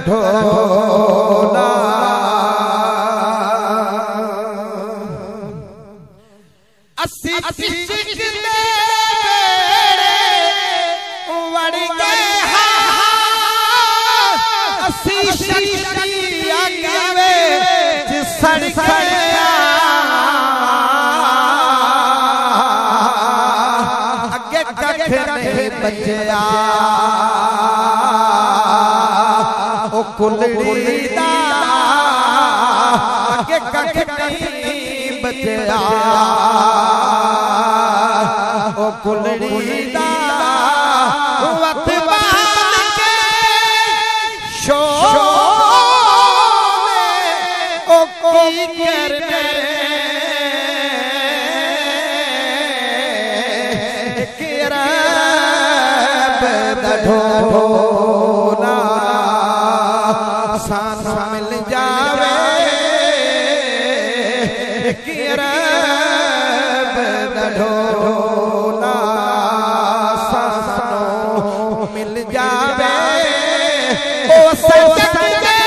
ढोला अस्सी वड़ गए अस्सी सड़ गया अगे कख नहीं बचया कुलड़ी दा अगे कख नहीं बचया ओ कुलड़ी दा वत बांध के शोले ओ की करने किरा ढोला सानू मिल जावे किरब ढोला सानू मिल जावे ओ सजदे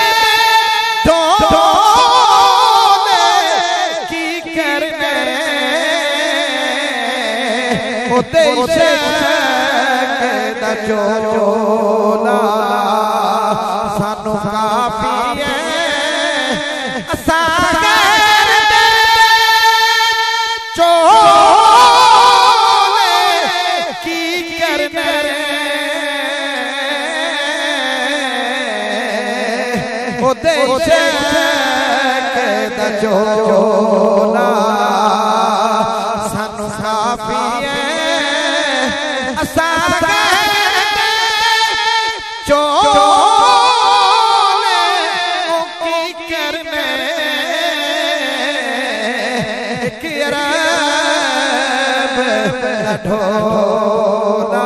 ढोले की करने ओ देश दा चोला सानू काफी है सागर दे चोले की करने ओ देश दा चोला सानू काफी है ढोला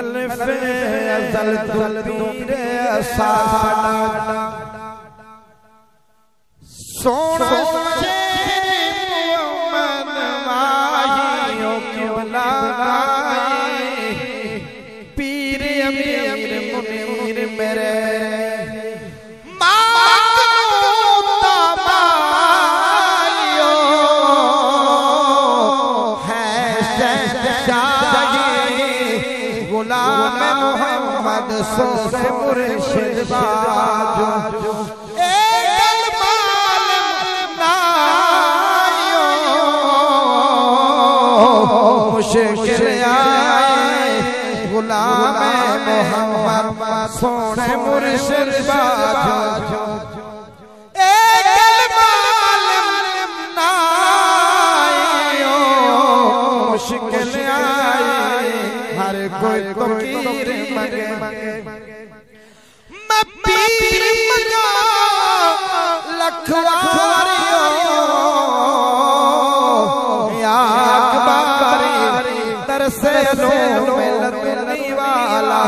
अल्फ अज़ल तुलबीर साला सोना पीर अमीर मुनीर मेरे गुलाम मोहम्मद सोरे मुर्शिद बाजो एक मालूम नायो मुश्किल आए गुलाम मोहम्मद सोरे मुर्शिद बाजो एक मालूम नायो मुश्किल आए हर कोई फकीर मगे मैं पीर मगा लखवारियों तरसे लो में लदनी वाला